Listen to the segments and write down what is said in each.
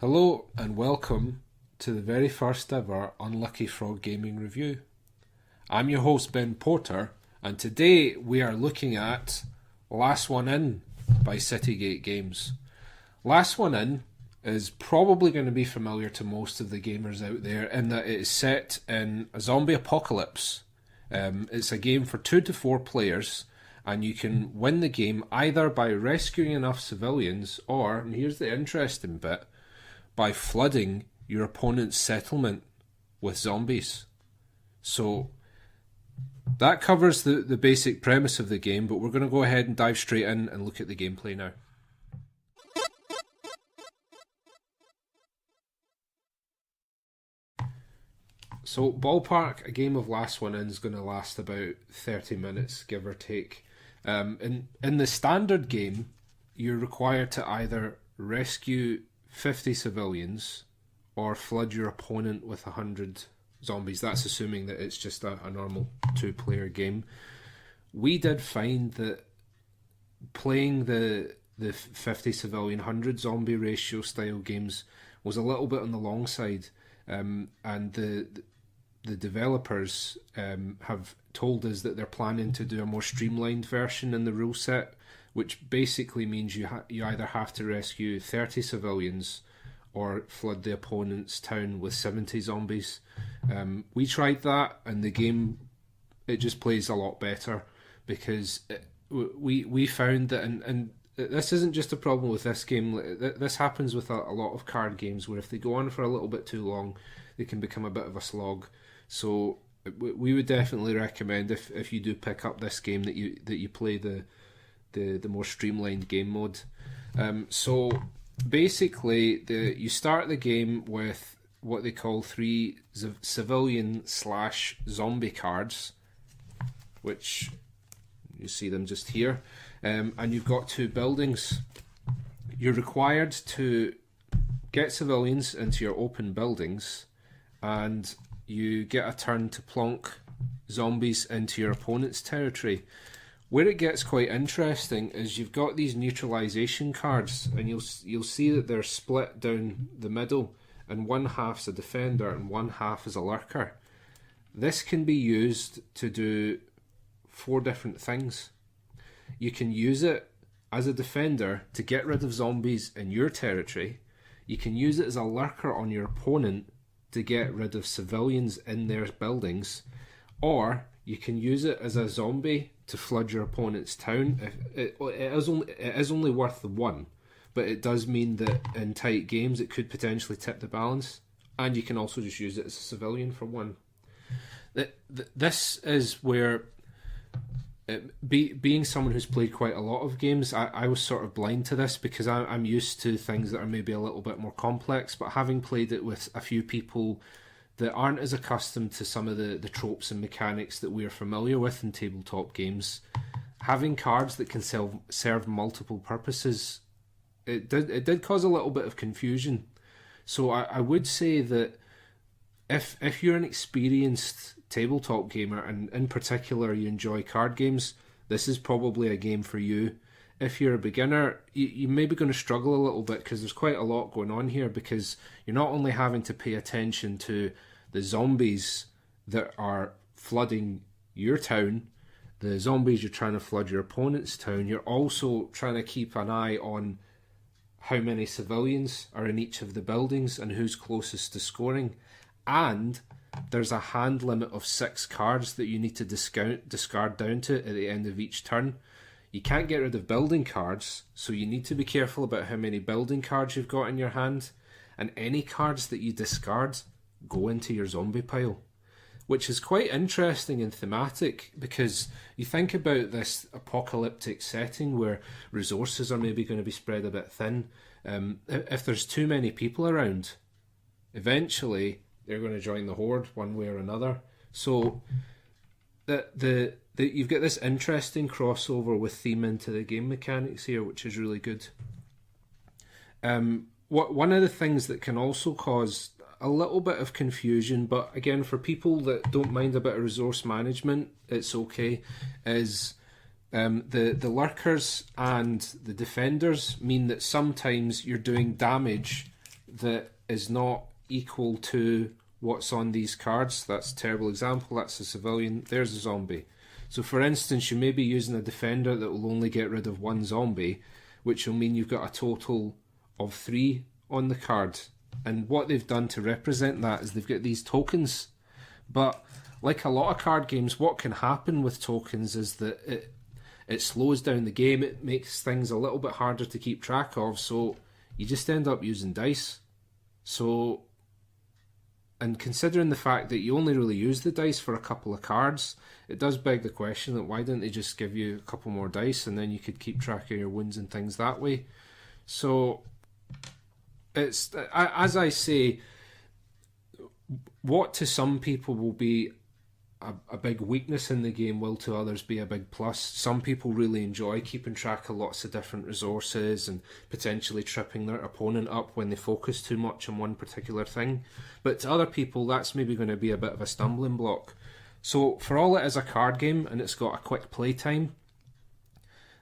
Hello and welcome to the very first ever Unlucky Frog Gaming Review. I'm your host Ben Porter, and today we are looking at Last One In by Citygate Games. Last One In is probably going to be familiar to most of the gamers out there in that it is set in a zombie apocalypse. It's a game for 2 to 4 players, and you can win the game either by rescuing enough civilians or, and here's the interesting bit, by flooding your opponent's settlement with zombies. So that covers the basic premise of the game, but we're going to go ahead and dive straight in and look at the gameplay now. So ballpark, a game of Last One In is going to last about 30 minutes, give or take. In the standard game, you're required to either rescue 50 civilians or flood your opponent with 100 zombies. That's assuming that it's just a normal 2-player game. We did find that playing the 50 civilian 100 zombie ratio style games was a little bit on the long side, and the developers have told us that they're planning to do a more streamlined version in the rule set, which basically means you either have to rescue 30 civilians or flood the opponent's town with 70 zombies. We tried that, and the game, it just plays a lot better because we found that, and this isn't just a problem with this game, this happens with a lot of card games where if they go on for a little bit too long, they can become a bit of a slog. So we would definitely recommend if you do pick up this game that you play the more streamlined game mode. So basically, you start the game with what they call 3 civilian/zombie cards, which you see them just here, and you've got 2 buildings. You're required to get civilians into your open buildings, and you get a turn to plonk zombies into your opponent's territory. Where it gets quite interesting is you've got these neutralization cards, and you'll see that they're split down the middle, and one half's a defender and one half is a lurker. This can be used to do 4 different things. You can use it as a defender to get rid of zombies in your territory. You can use it as a lurker on your opponent to get rid of civilians in their buildings, or you can use it as a zombie to flood your opponent's town. It is only worth the 1, but it does mean that in tight games it could potentially tip the balance, and you can also just use it as a civilian for 1. This is where, being someone who's played quite a lot of games, I was sort of blind to this because I'm used to things that are maybe a little bit more complex, but having played it with a few people that aren't as accustomed to some of the tropes and mechanics that we're familiar with in tabletop games, having cards that can serve multiple purposes, it did cause a little bit of confusion. So I would say that if you're an experienced tabletop gamer, and in particular you enjoy card games, this is probably a game for you. If you're a beginner, you may be going to struggle a little bit because there's quite a lot going on here, because you're not only having to pay attention to the zombies that are flooding your town, the zombies you're trying to flood your opponent's town, you're also trying to keep an eye on how many civilians are in each of the buildings and who's closest to scoring. And there's a hand limit of 6 cards that you need to discard down to at the end of each turn. You can't get rid of building cards, so you need to be careful about how many building cards you've got in your hand, and any cards that you discard go into your zombie pile, which is quite interesting and thematic because you think about this apocalyptic setting where resources are maybe going to be spread a bit thin. If there's too many people around, eventually they're going to join the horde one way or another. So you've got this interesting crossover with theme into the game mechanics here, which is really good. One of the things that can also cause a little bit of confusion, but again, for people that don't mind a bit of resource management, it's okay, is the lurkers and the defenders mean that sometimes you're doing damage that is not equal to what's on these cards. That's a terrible example. That's a civilian. There's a zombie. So for instance, you may be using a defender that will only get rid of one zombie, which will mean you've got a total of 3 on the card. And what they've done to represent that is they've got these tokens. But like a lot of card games, what can happen with tokens is that it slows down the game. It makes things a little bit harder to keep track of. So you just end up using dice. So, and considering the fact that you only really use the dice for a couple of cards, it does beg the question that why didn't they just give you a couple more dice and then you could keep track of your wounds and things that way. So it's, as I say, what to some people will be a big weakness in the game will to others be a big plus. Some people really enjoy keeping track of lots of different resources and potentially tripping their opponent up when they focus too much on one particular thing. But to other people, that's maybe going to be a bit of a stumbling block. So for all it is a card game and it's got a quick play time,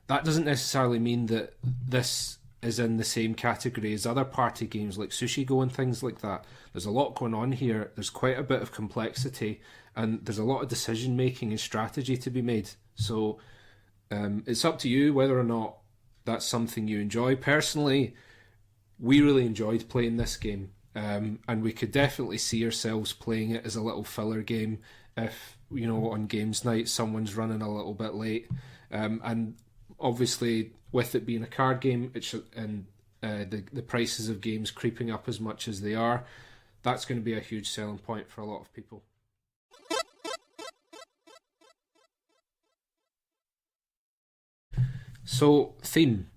that doesn't necessarily mean that this is in the same category as other party games like Sushi Go and things like that. There's a lot going on here. There's quite a bit of complexity and there's a lot of decision making and strategy to be made. So it's up to you whether or not that's something you enjoy. Personally, we really enjoyed playing this game, and we could definitely see ourselves playing it as a little filler game if, you know, on games night someone's running a little bit late. And obviously, with it being a card game, and the prices of games creeping up as much as they are, that's going to be a huge selling point for a lot of people. So, theme.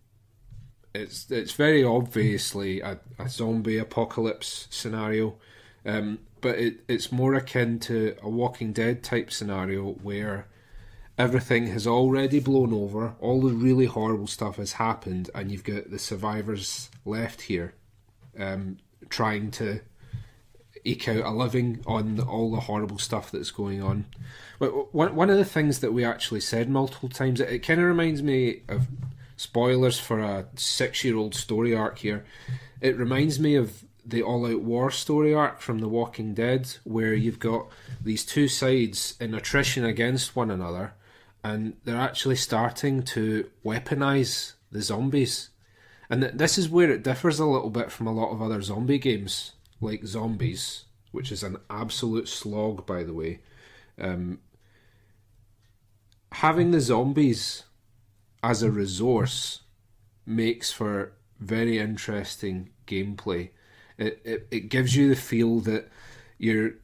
It's very obviously a zombie apocalypse scenario, but it's more akin to a Walking Dead type scenario where everything has already blown over, all the really horrible stuff has happened, and you've got the survivors left here trying to eke out a living on all the horrible stuff that's going on. But one of the things that we actually said multiple times, it kind of reminds me of, spoilers for a 6-year-old story arc here, it reminds me of the All Out War story arc from The Walking Dead, where you've got these two sides in attrition against one another, and they're actually starting to weaponize the zombies. And this is where it differs a little bit from a lot of other zombie games, like Zombies, which is an absolute slog, by the way. Having the zombies as a resource makes for very interesting gameplay. It gives you the feel that your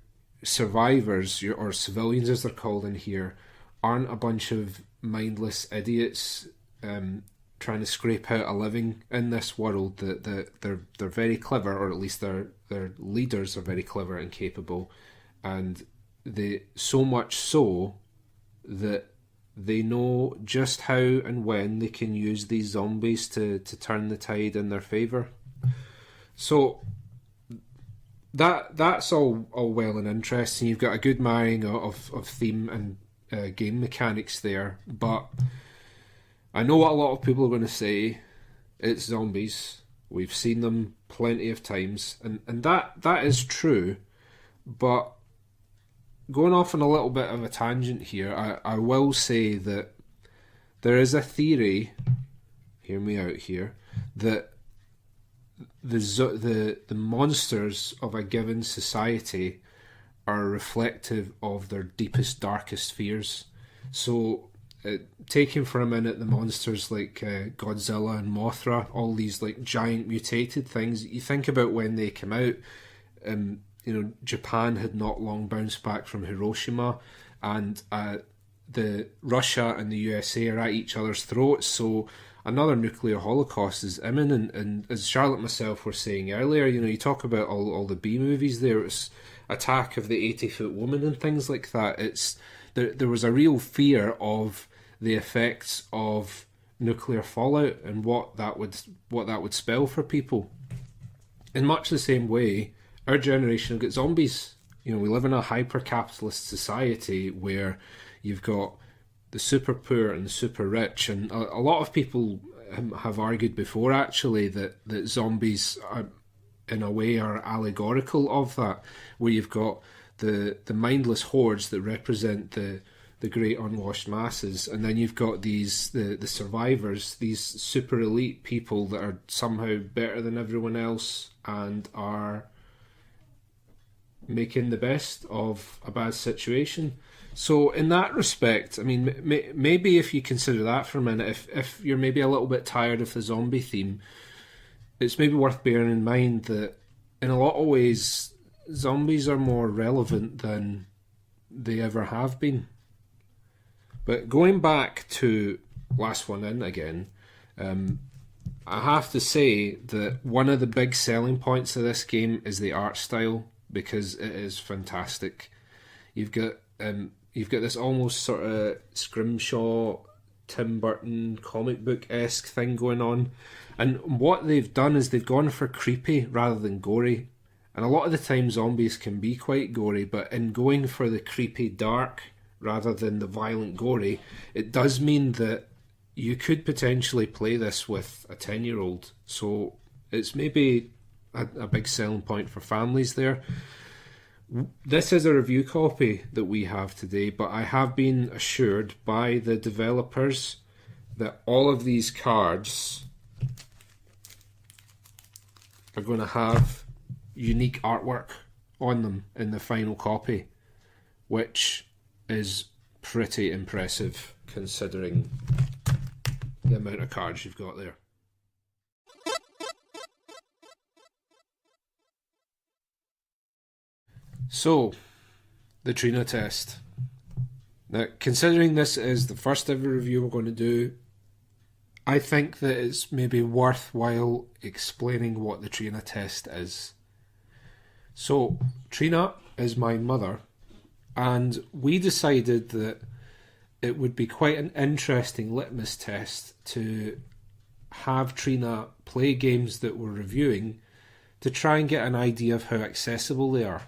survivors, or civilians as they're called in here, aren't a bunch of mindless idiots trying to scrape out a living in this world. That they're very clever, or at least their leaders are very clever and capable, and they so much so that they know just how and when they can use these zombies to turn the tide in their favour. So that's all well and interesting. You've got a good marrying of theme and game mechanics there, but I know what a lot of people are going to say. It's zombies. We've seen them plenty of times, and that is true. But going off on a little bit of a tangent here, I will say that there is a theory, hear me out here, that the monsters of a given society are reflective of their deepest, darkest fears. So, taking for a minute the monsters like Godzilla and Mothra, all these like giant mutated things, you think about when they came out, Japan had not long bounced back from Hiroshima, and the Russia and the USA are at each other's throats, so another nuclear holocaust is imminent. And as Charlotte and myself were saying earlier, you talk about all the B movies there, it's Attack of the 80-Foot Woman and things like that. There was a real fear of the effects of nuclear fallout and what that would spell for people. In much the same way, our generation will get zombies. We live in a hyper-capitalist society where you've got the super poor and the super rich, and a lot of people have argued before actually that zombies in a way are allegorical of that, where you've got the mindless hordes that represent the great unwashed masses, and then you've got the survivors, these super elite people that are somehow better than everyone else and are making the best of a bad situation. So in that respect, I mean, maybe if you consider that for a minute, if you're maybe a little bit tired of the zombie theme, it's maybe worth bearing in mind that in a lot of ways, zombies are more relevant than they ever have been. But going back to Last One In again, I have to say that one of the big selling points of this game is the art style, because it is fantastic. You've got this almost sort of Scrimshaw, Tim Burton comic book-esque thing going on. And what they've done is they've gone for creepy rather than gory. And a lot of the time zombies can be quite gory, but in going for the creepy dark rather than the violent gory, it does mean that you could potentially play this with a 10-year-old. So it's maybe a big selling point for families there. This is a review copy that we have today, but I have been assured by the developers that all of these cards are going to have unique artwork on them in the final copy, which is pretty impressive considering the amount of cards you've got there. So, the Trina Test. Now, considering this is the first ever review we're going to do, I think that it's maybe worthwhile explaining what the Trina Test is. So, Trina is my mother, and we decided that it would be quite an interesting litmus test to have Trina play games that we're reviewing to try and get an idea of how accessible they are.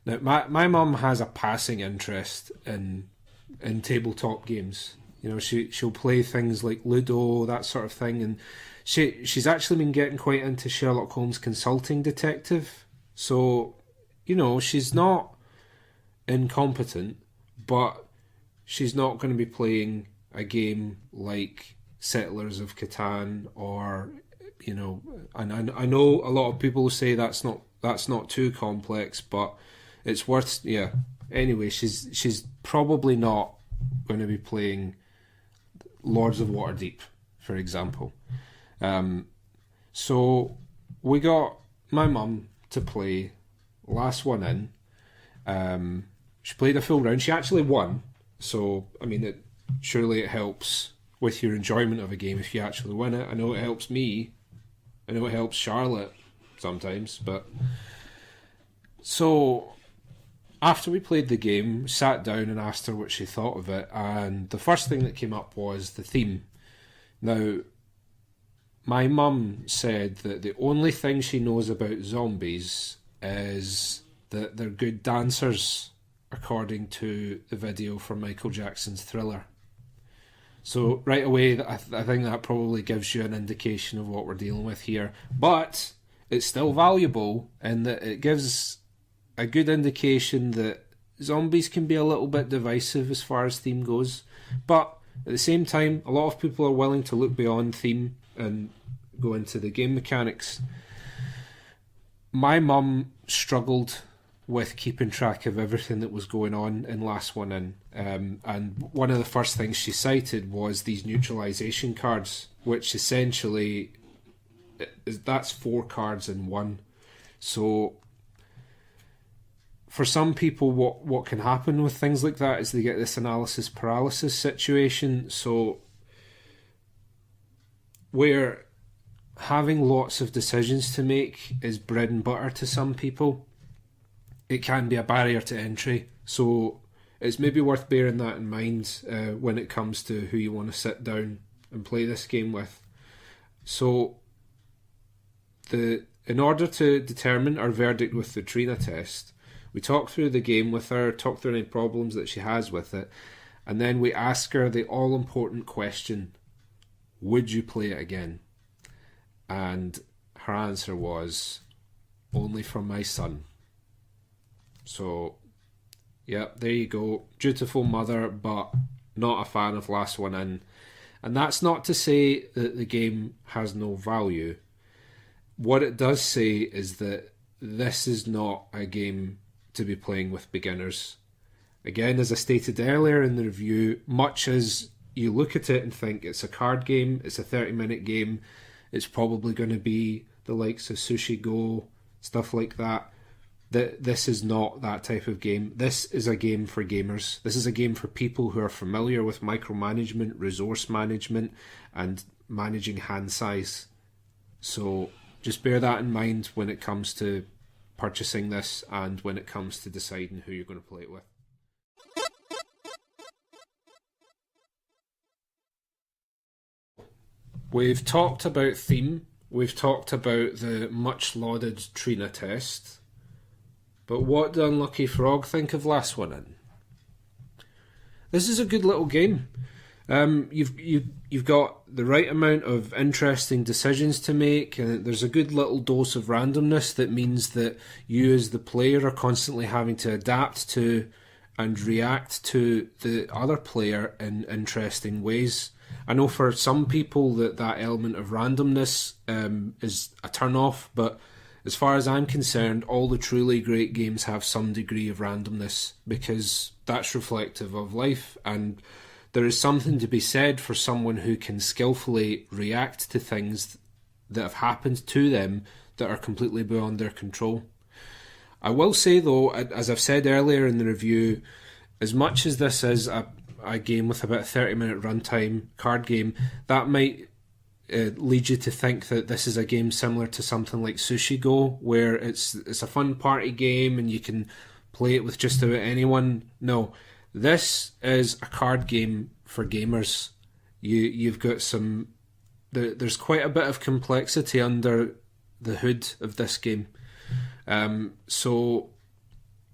Now, my mum has a passing interest in tabletop games. You know, she'll play things like Ludo, that sort of thing, and she's actually been getting quite into Sherlock Holmes Consulting Detective. So, you know, she's not incompetent, but she's not going to be playing a game like Settlers of Catan, or, you know, and I know a lot of people say that's not too complex, but it's worth, yeah. Anyway, she's probably not going to be playing Lords of Waterdeep, for example. So we got my mum to play Last One In. She played a full round. She actually won. So, I mean, surely it helps with your enjoyment of a game if you actually win it. I know it helps me. I know it helps Charlotte sometimes, but... So, after we played the game, sat down and asked her what she thought of it, and the first thing that came up was the theme. Now, my mum said that the only thing she knows about zombies is that they're good dancers, according to the video for Michael Jackson's Thriller. So right away, I think that probably gives you an indication of what we're dealing with here. But it's still valuable in that it gives a good indication that zombies can be a little bit divisive as far as theme goes. But at the same time, a lot of people are willing to look beyond theme and go into the game mechanics. My mum struggled with keeping track of everything that was going on in Last One In. And one of the first things she cited was these neutralization cards, which essentially, that's 4 cards in one. So for some people, what can happen with things like that is they get this analysis paralysis situation. So where having lots of decisions to make is bread and butter to some people, it can be a barrier to entry. So it's maybe worth bearing that in mind when it comes to who you want to sit down and play this game with. So in order to determine our verdict with the Trina Test, we talk through the game with her, talk through any problems that she has with it, and then we ask her the all-important question, would you play it again? And her answer was, only for my son. So, yeah, there you go. Dutiful mother, but not a fan of Last One In. And that's not to say that the game has no value. What it does say is that this is not a game to be playing with beginners. Again, as I stated earlier in the review, much as you look at it and think it's a card game, it's a 30-minute game, it's probably going to be the likes of Sushi Go, stuff like that. This is not that type of game. This is a game for gamers. This is a game for people who are familiar with micromanagement, resource management, and managing hand size. So just bear that in mind when it comes to purchasing this and when it comes to deciding who you're going to play it with. We've talked about theme. We've talked about the much lauded Trina Test. But what do Unlucky Frog think of Last One In? This is a good little game. You've got the right amount of interesting decisions to make, and there's a good little dose of randomness that means that you as the player are constantly having to adapt to and react to the other player in interesting ways. I know for some people that element of randomness is a turn off, but as far as I'm concerned, all the truly great games have some degree of randomness because that's reflective of life, and there is something to be said for someone who can skillfully react to things that have happened to them that are completely beyond their control. I will say though, as I've said earlier in the review, as much as this is a game with about a 30-minute runtime card game, that might lead you to think that this is a game similar to something like Sushi Go, where it's a fun party game and you can play it with just about anyone. No, this is a card game for gamers. You've got there's quite a bit of complexity under the hood of this game. So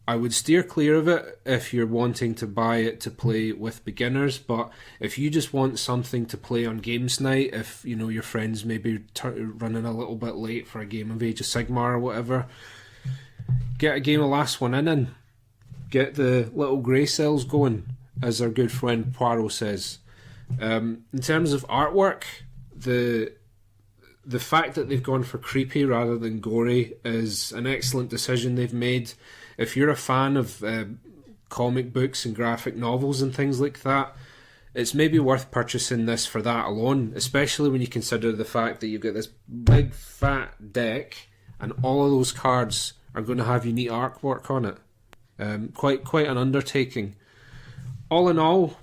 I would steer clear of it if you're wanting to buy it to play with beginners, but if you just want something to play on games night, if you know your friends may be running a little bit late for a game of Age of Sigmar or whatever, get a game of Last One In. Get the little grey cells going, as our good friend Poirot says. In terms of artwork, the fact that they've gone for creepy rather than gory is an excellent decision they've made. If you're a fan of comic books and graphic novels and things like that, it's maybe worth purchasing this for that alone, especially when you consider the fact that you've got this big fat deck and all of those cards are going to have unique artwork on it. Quite an undertaking. All in all,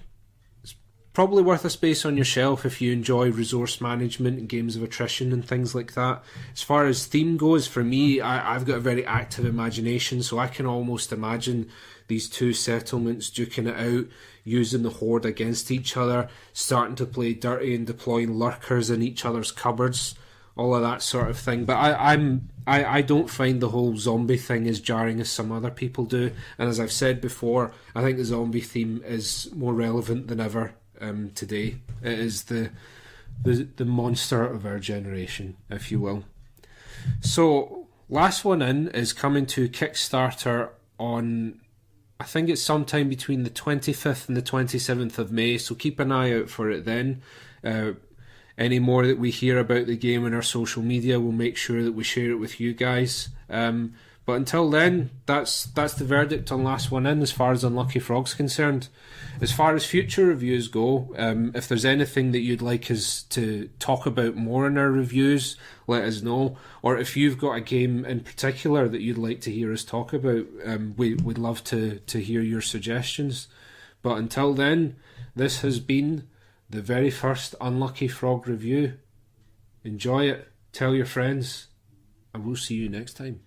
it's probably worth a space on your shelf if you enjoy resource management and games of attrition and things like that. As far as theme goes, for me, I've got a very active imagination, so I can almost imagine these two settlements duking it out, using the horde against each other, starting to play dirty and deploying lurkers in each other's cupboards, all of that sort of thing. But I don't find the whole zombie thing as jarring as some other people do. And as I've said before, I think the zombie theme is more relevant than ever today. It is the monster of our generation, if you will. So, Last One In is coming to Kickstarter on, I think it's sometime between the 25th and the 27th of May, so keep an eye out for it then. Any more that we hear about the game in our social media, we'll make sure that we share it with you guys. But until then, that's the verdict on Last One In as far as Unlucky Frog's concerned. As far as future reviews go, if there's anything that you'd like us to talk about more in our reviews, let us know. Or if you've got a game in particular that you'd like to hear us talk about, we'd love to hear your suggestions. But until then, this has been the very first Unlucky Frog review. Enjoy it, tell your friends, and we'll see you next time.